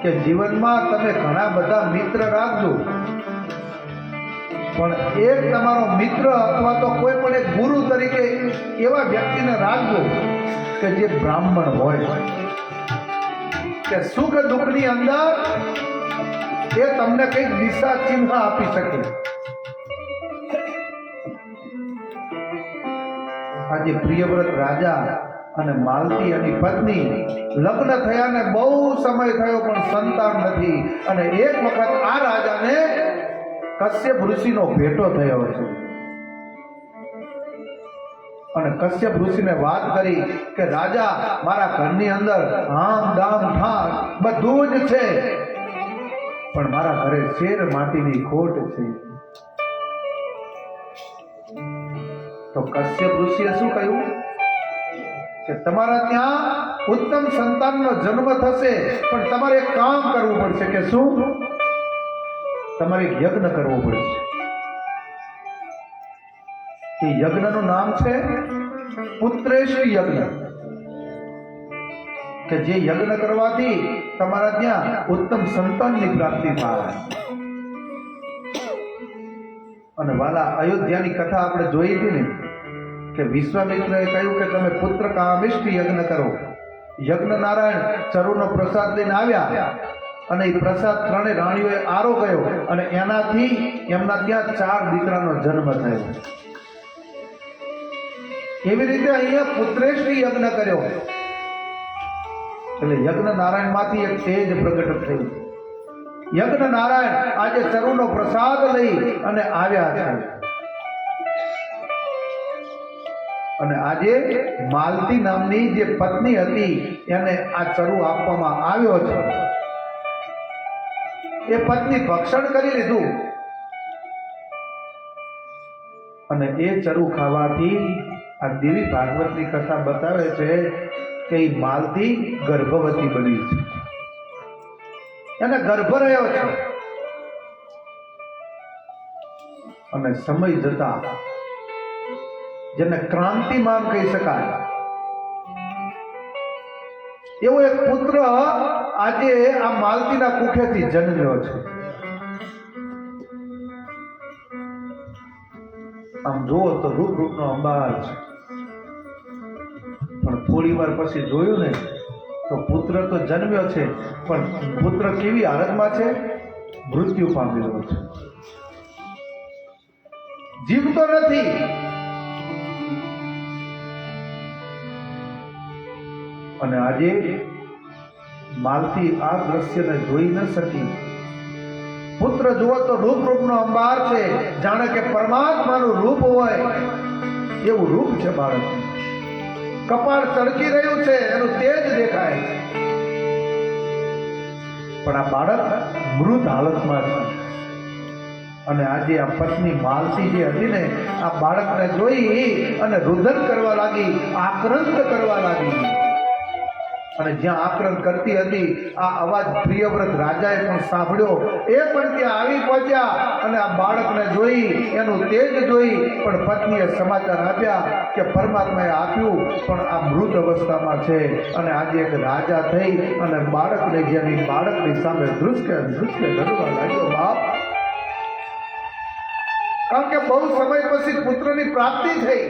કે જીવનમાં તમે ઘણા બધા મિત્ર રાખજો પણ એક તમારો મિત્ર અથવા તો કોઈ પણ એક ગુરુ તરીકે એવા વ્યક્તિને રાખજો કે જે બ્રાહ્મણ હોય કે સુખ દુઃખની અંદર એ તમને કંઈક દિશા ચિહ્ન આપી શકે. આજે પ્રિયવ્રત રાજા અને માલતી એની પત્ની લગ્ન થયાને બહુ સમય થયો પણ સંતાન નથી અને એક વખત આ રાજાને કશ્યપ ઋષિનો ભેટો થયો છે અને કશ્યપ ઋષિને વાત કરી કે રાજા મારા ઘરની અંદર આમ દામ ઠામ બધું જ છે પણ મારા ઘરે શેર માટીની ખોટ છે. તો કશ્યપ ઋષિએ શું કહ્યું કે તમારા ત્યાં ઉત્તમ સંતાનનો જન્મ થશે પણ તમારે એક કામ કરવું પડશે. કે શું? તમારે યજ્ઞ કરવો પડશે. એ યજ્ઞનું નામ છે પુત્રેશ્વરી યજ્ઞ કે જે યજ્ઞ કરવાથી તમારા ત્યાં ઉત્તમ સંતાનની પ્રાપ્તિ થાય. અને વાલા અયોધ્યાની કથા આપણે જોઈ હતી ને કે વિશ્વામિત્રએ કહ્યું કે તમે પુત્ર કામિષ્ઠ યજ્ઞ કરો. યજ્ઞ નારાયણ ચરુનો પ્રસાદ લઈને આવ્યા અને એ પ્રસાદ ત્રણે રાણીઓએ આરો ગયો અને એનાથી એમના ત્યાં 4 દીકરાનો જન્મ થયો. એવી રીતે અહીંયા પુત્રેશ્વરી યજ્ઞ કર્યો એટલે યજ્ઞ નારાયણ માંથી એક તેજ પ્રગટ થયું. યજ્ઞ નારાયણ આજે ચરુનો પ્રસાદ લઈ અને આવ્યા છે અને આજે માલતી નામની જે પત્ની હતી એને આ ચરુ આપવામાં આવ્યો છે. એ પત્ની ભક્ષણ કરી લીધું અને એ ચરુ ખાવાથી આ દેવી ભાગવતની કથા બતાવે છે કે એ માલતી ગર્ભવતી બની છે. એને ગર્ભ રહ્યો છે અને સમય જતા જેને ક્રાંતિમાન કહી શકાય એવો એક પુત્ર આજે આ માલતીના કુખેથી જન્મ્યો છે. આમ જુઓ તો રૂપ રૂપનો અંબાર છે પણ થોડી વાર પછી જોયું ને તો પુત્ર તો જન્મ્યો છે, પણ પુત્ર કેવી હાલતમાં છે? મૃત્યુ પામેલો છે, જીવતો નથી. અને આજે માલતી આ દ્રશ્યને જોઈ ન શકી. પુત્ર જુઓ તો રૂપ રૂપનો અંબાર છે, જાણે કે પરમાત્માનું રૂપ હોય એવું રૂપ છે બાળક. કપાળ ચળકી રહ્યું છે, એનું તેજ દેખાય છે, પણ આ બાળક મૃત હાલતમાં છે. અને આજે આ પત્ની માલતી જે હતી ને, આ બાળકને જોઈ અને રુદન કરવા લાગી, આક્રંદ કરવા લાગી. અને જ્યાં આક્રંદ કરતી હતી આ અવાજ પ્રિયવ્રત રાજાએ પણ સાંભળ્યો. એ પણ ત્યાં આવી પહોંચ્યા અને આ બાળકને જોઈ, એનું તેજ જોઈ, પણ પત્નીએ સમાચાર આપ્યા કે પરમાત્માએ આપ્યું પણ આ મૃત અવસ્થામાં છે. અને આજે એક રાજા થઈ અને બાળકને જેની બાળકની સામે ધ્રુસકે ધ્રુસકે રડવા લાગ્યો. બાપ, કારણ કે બહુ સમય પછી પુત્રની પ્રાપ્તિ થઈ.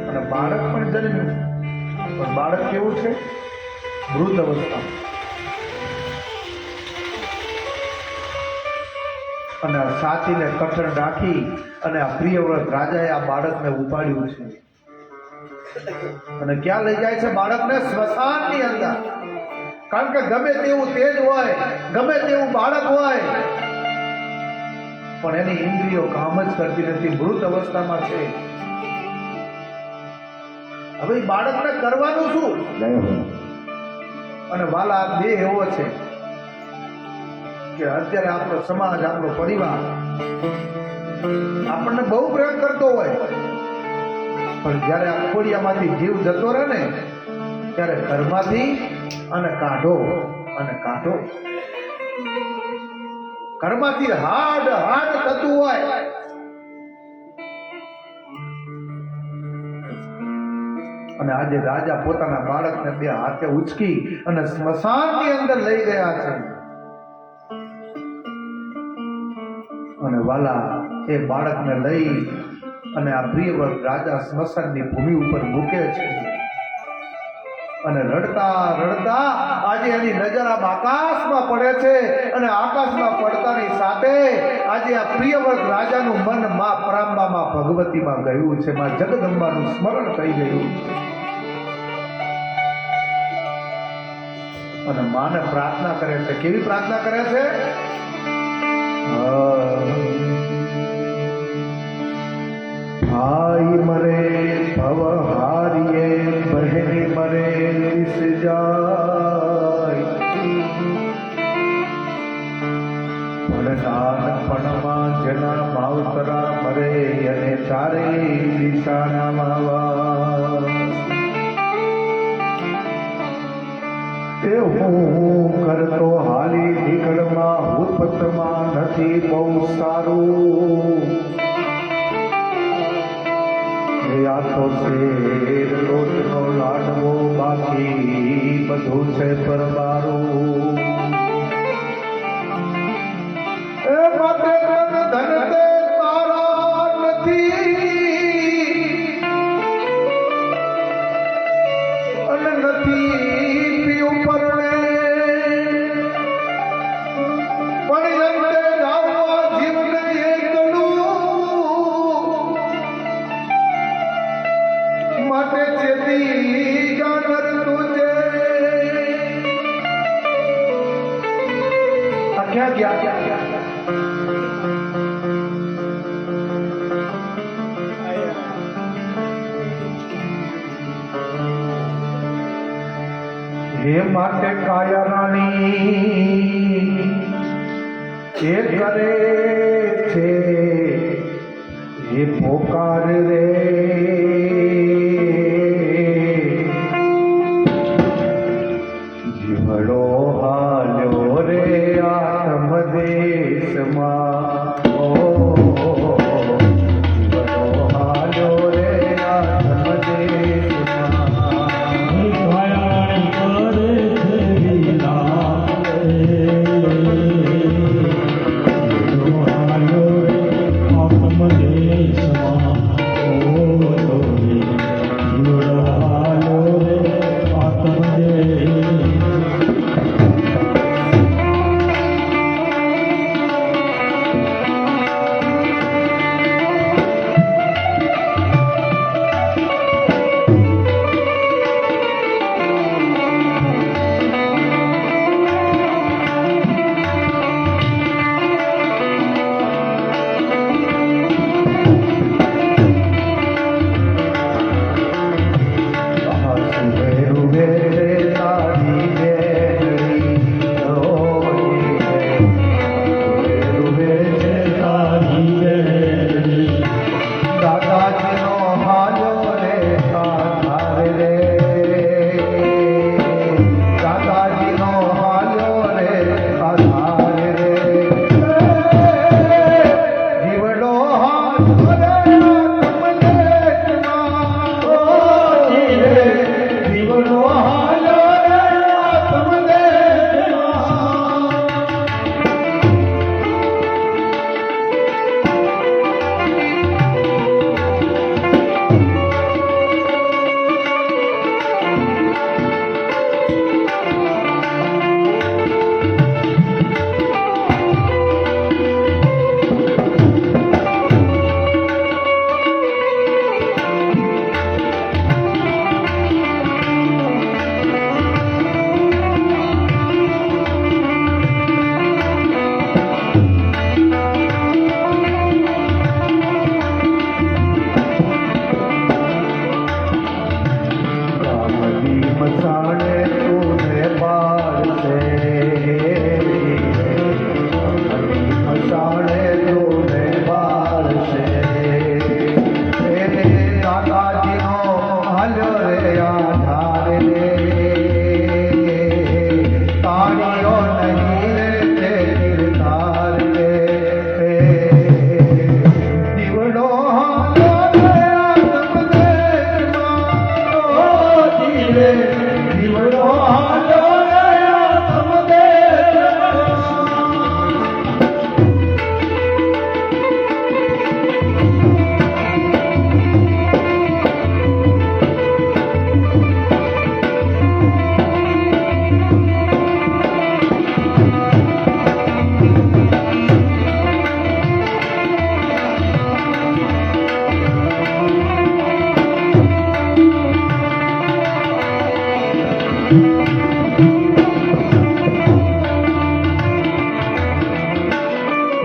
અને બાળક પણ જન્મ્યું, પણ બાળક કેવું છે? મૃત અવસ્થા. અને આ સાચીને કઠણ રાખી અને આ પ્રિયવ્રત રાજાએ આ બાળકને ઉપાડ્યું છે. અને ક્યાં લઈ જાય છે બાળકને? સ્મશાનની અંદર. કારણ કે ગમે તેવું તેજ હોય, ગમે તેવું બાળક હોય, પણ એની ઇન્દ્રિયો કામ જ કરતી નથી, મૃત અવસ્થામાં છે. હવે બાળકને કરવાનું શું? અને વાલા દેહ એવો છે કે અત્યારે આપણો સમાજ, આપણો પરિવાર આપણને બહુ પ્રેમ કરતો હોય, પણ જ્યારે આ ખોડિયામાંથી જીવ જતો રહે ને, ત્યારે ઘરમાંથી અને કાઢો અને કાઢો. ઘરમાંથી હાડ હાડ થતું હોય. અને આજે રાજા પોતાના બાળકને બે હાથે ઉચકી અને સ્મશાનની અંદર લઈ ગયા છે. અને વાલા એ બાળકને લઈ અને આ પ્રિયવ્રત રાજા સ્મશાનની ભૂમિ ઉપર મૂકે છે. અને રડતા રડતા આજે એની નજર આમ આકાશમાં પડે છે. અને આકાશમાં પડતાની સાથે આજે આ પ્રિયવ્રત રાજાનું મન માં પરાંબામાં ભગવતીમાં ગયું છે, માં જગદંબાનું સ્મરણ થઈ ગયું છે. અને માને પ્રાર્થના કરે છે. કેવી પ્રાર્થના કરે છે? ભાઈ મરે ભવ હારીએ, બહેની મરે દિશ જાય, પણ નાનપણમાં જેના માવતરા મરે અને ચારે દિશાના માવા. એ હું કરતો હાલી નીકળમાં ઉત્પત્તમાં નથી બહુ સારું. આ તો શેર લોટનો લાડવો, બાકી બધું છે પરબારું. એ માટે ધન તે તારા નથી અને નથી પીવું પરણે, પણ અંતે રાવવા જીવને એકલું માટે ચેતી જાનર તુજે. આ ક્યાં ગયા? હે માટે કાયા રાણી એ કરે છે એ પોકાર રે. જીવડો હાલ્યો રે આત્મ દેશમાં, ઓ જીવડો હાલ્યો રે આત્મ દેશમાં. દાદાજીનો હાલ્યો રે આધાર રે દાદાજીનો હાલ્યો રે આધાર રે જીવડો હાથ રે જીવડો હાલ્યો રે મસાણે તુને બાર છે મસાણે તુને બાર છે દાદાજીનો હાલ્યો રે આધાર રે તાળીઓ નહીં રે તે કિરદાર રે દીવડો હાલ્યો રે જીવડો હાલ્યો રે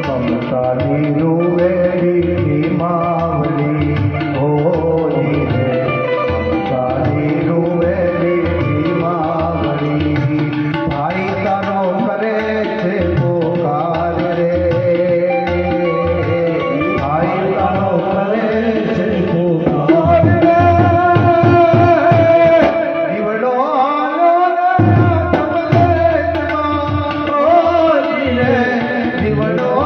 મમતાની રૂવેરી માવલી હોલી રે મમતાની રૂવેરી માવલી ભાઈ તારો કરે છે પોકાર રે ભાઈ તારો કરે છે પોકાર રે જીવડો જીવડો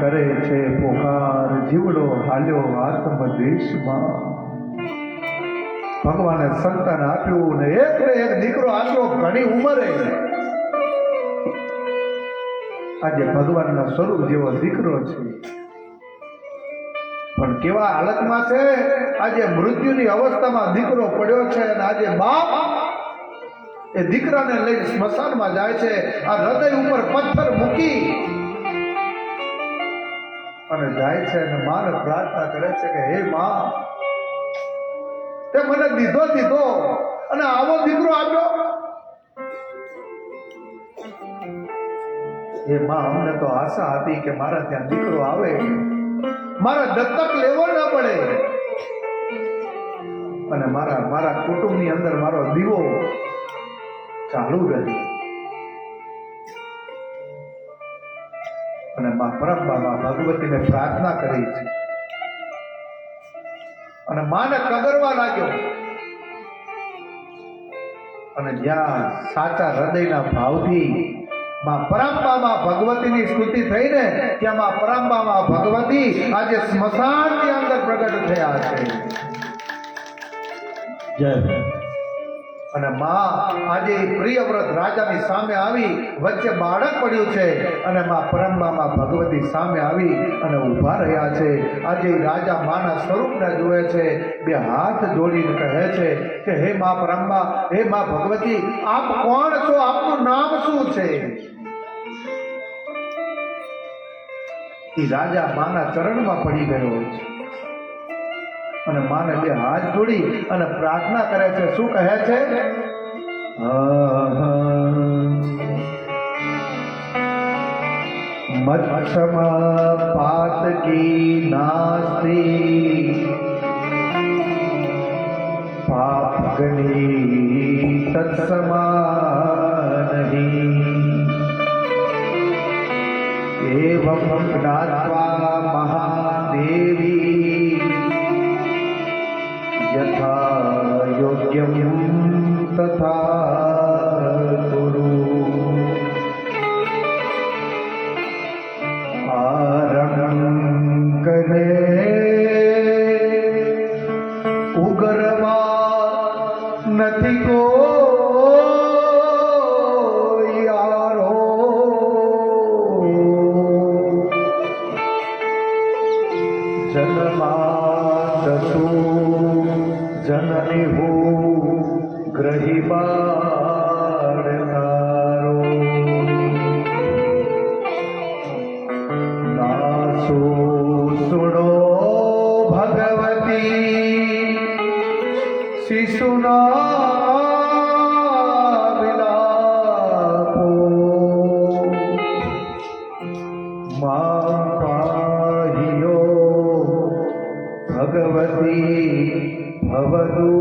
કરે છે પોકાર જીવડો હાલ્યો આત્મદેશમાં ભગવાને સંતાન આપ્યું ને એક ને એક દીકરો આપ્યો ઘણી ઉંમરે આજે ભગવાનના સ્વરૂપ જેવો દીકરો છે પણ કેવા હાલતમાં છે આજે મૃત્યુની અવસ્થામાં દીકરો પડ્યો છે અને આજે બાપ એ દીકરાને લઈને સ્મશાનમાં જાય છે આ હૃદય ઉપર પથ્થર મૂકી અને જાય છે અને માને પ્રાર્થના કરે છે કે હે માં તે મને દીધો અને આવો દીકરો આપ્યો હે માં અમને તો આશા હતી કે મારા ત્યાં દીકરો આવે મારા દત્તક લેવો ન પડે અને મારા કુટુંબની અંદર મારો દીવો ચાલુ રહે અને મા પરમબાબા ભગવતીને પ્રાર્થના કરી છે અને માને કદરવા લાગ્યો અને જ્યાં સાચા હૃદયના ભાવથી મા પરમબાબા ભગવતીની સ્તુતિ થઈને ત્યાં મા પરમબાબા ભગવતી આજે સ્મશાનની અંદર પ્રગટ થયા છે જય અને માં આજે પ્રિયવ્રત રાજાની સામે આવી વચ્ચે બાળક પડ્યું છે અને માં પરમબાબા ભગવતી સામે આવી અને ઊભા રહ્યા છે આજે રાજા માના સ્વરૂપને જુએ છે બે હાથ જોડીને કહે છે કે હે માં પરમબા હે માં ભગવતી આપ કોણ છો આપનું નામ શું છે એ રાજા માના ચરણમાં પડી ગયો છે અને માને બે હાથ જોડી અને પ્રાર્થના કરે છે શું કહે છે मत्सम पातकी नास्ति पापगनी तत्समानहि एवं ज्ञात्वा महादेवी यथा योग्यं तथा कुरु आरंकने उगरवा નથી કોઈ યારો જન્માદતુ જનની હો ગ્રહી બાળનારો નાસો સુણો ભગવતી શિશુના વિલાપો મા પાહિયો ભગવતી ભવદૂરકાઓ.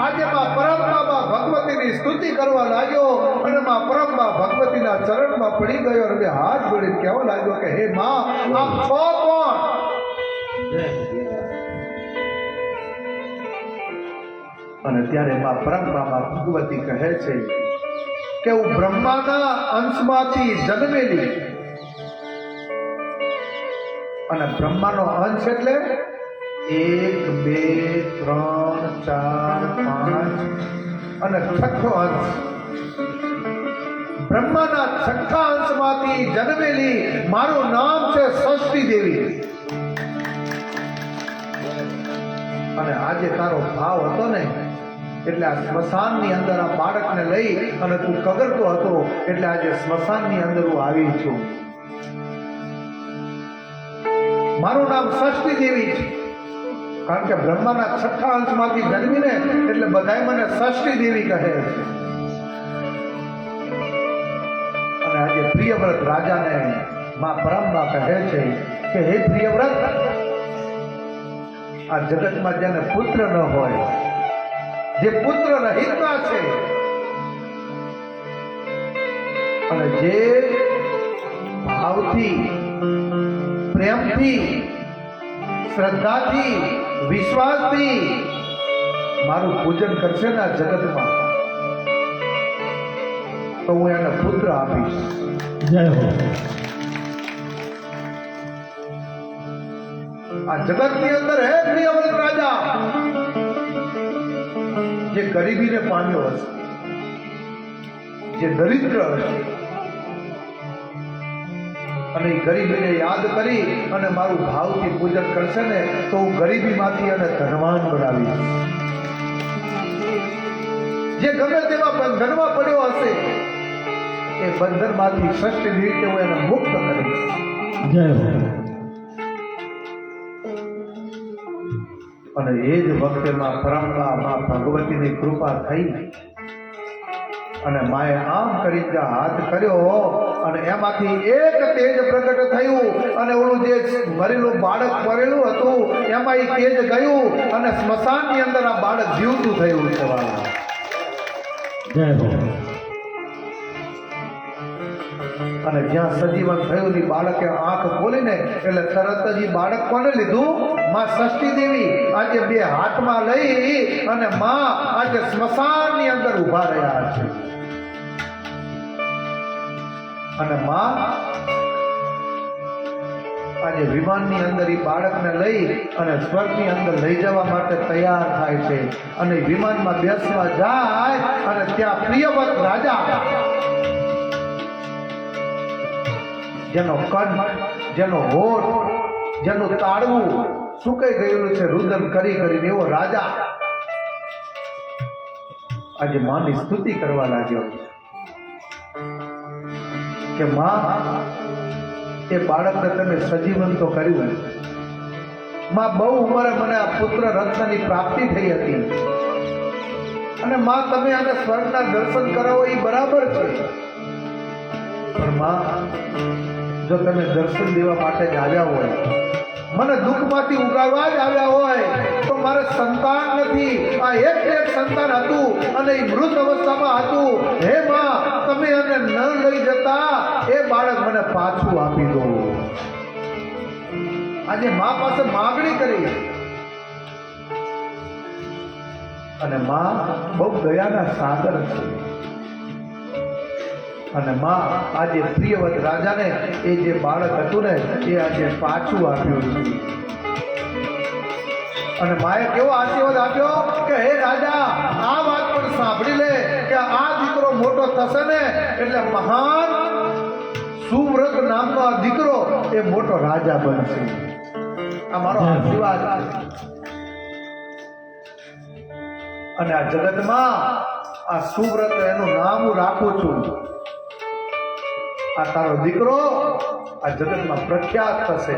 આજે માં પરમમાં ભગવતીની સ્તુતિ કરવા લાગ્યો અને માં પરમમાં ભગવતીના ચરણમાં પડી ગયો અને હાથ જોડીને કહેવા લાગ્યો કે હે માં આપ છો કોણ? અને ત્યારે માં પરમમાં ભગવતી કહે છે કે હું બ્રહ્માના અંશમાંથી જન્મેલી અને બ્રહ્માનો અંશ એટલે 1 2 3 4 5 અને છઠ્ઠો અંશ. બ્રહ્માના છઠ્ઠા અંશમાંથી જન્મેલી મારું નામ છે ષષ્ઠી દેવી. અને આજે તારો ભાવ હતો ને એટલે આ સ્મશાનની અંદર આ બાળકને લઈ અને તું કગરતો હતો એટલે આજે સ્મશાનની અંદર હું આવી છું. મારું નામ ષષ્ઠી દેવી છે કારણ કે બ્રહ્માના છઠ્ઠા અંશમાંથી જન્મીને એટલે બધાય મને ષષ્ઠી દેવી કહે છે. અને આજે પ્રિયવ્રત રાજાને માં પરમમાં કહે છે કે હે પ્રિયવ્રત, આ જગતમાં જેને પુત્ર ન હોય, જે પુત્ર રહિતના છે અને જે ભાવથી પ્રેમથી શ્રદ્ધાથી વિશ્વાસથી મારું પૂજન કરશે ને આ જગતમાં તો હું એને પુત્ર આપીશ. જય હો. આ જગતની અંદર હે પ્રિયવ્રત રાજા, જે ગરીબીને પામ્યો હશે, જે દરિદ્ર હશે અને એ ગરીબીને યાદ કરી અને મારું ભાવથી પૂજન કરશે ને તો હું ગરીબીમાંથી અને ધનવાન બનાવીશ. જે ગમે તેવા બંધનમાં પડ્યો હશે એ બંધનમાંથી ષષ્ઠી રીતે હું એને મુક્ત કરીશ. જય હો. અને એ જ વખતે માં પરમમાં ભગવતીની કૃપા થઈ અને માએ આમ કરી હાથ કર્યો અને એમાંથી એક તેજ પ્રગટ થયું અને ઓલું જે મરેલું બાળક મરેલું હતું એમાં એ તેજ ગયું અને સ્મશાનની અંદર આ બાળક જીવતું થયું છે. વાલા જય હો. અને જ્યાં સજીવન થયું એ બાળકે આંખ ખોલીને એટલે તરત જ બાળક કોને લીધું? માં ષષ્ઠી દેવી આજે બે હાથમાં લઈ અને માં આજે સ્મશાનની અંદર ઊભા રહ્યા છે. અને માં આજે વિમાનની અંદર એ બાળકને લઈ અને સ્વર્ગની અંદર લઈ જવા માટે તૈયાર થાય છે. અને વિમાનમાં બેસવા જાય અને ત્યાં પ્રિયવ્રત રાજા જેનો કંઠ, જેનો હોઠ, જેનું તાળવું સુકાઈ ગયેલું છે રુદન કરી કરીને એવો રાજા આજે માની સ્તુતિ કરવા લાગ્યો કે માં એ બાળકને તમે સજીવન તો કર્યું. માં બહુ ઉંમરે મને આ પુત્ર રત્નની પ્રાપ્તિ થઈ હતી અને માં તમે આને સ્વર્ગના દર્શન કરાવો એ બરાબર છે, પણ માં જો તમે દર્શન દેવા માટે જ આવ્યા હોય, મને દુઃખમાંથી ઉગાડવા જ આવ્યા હોય, તો મારે સંતાન નથી, આ એક સંતાન હતું અને એ મૃત અવસ્થામાં હતું. હે માં, તમે એને ન લઈ જતા એ બાળક મને પાછું આપી દો. આજે માં પાસે માગણી કરી અને માં બહુ દયાના સાગર છે. અને માં આજે પ્રિયવત રાજાને એ જે બાળક હતું ને એ આજે પાછું આપ્યું છે. અને માએ કેવો આશીર્વાદ આપ્યો કે હે રાજા, આ વાત પણ સાંભળી લે કે આ દીકરો મોટો થશે ને એટલે મહાન સુવ્રત નામનો આ દીકરો એ મોટો રાજા બનશે. આ મારો આશીર્વાદ છે. અને આ જગતમાં આ સુવ્રત એનું નામ હું રાખું છું. આ તારો દીકરો આ જગતમાં પ્રખ્યાત થશે.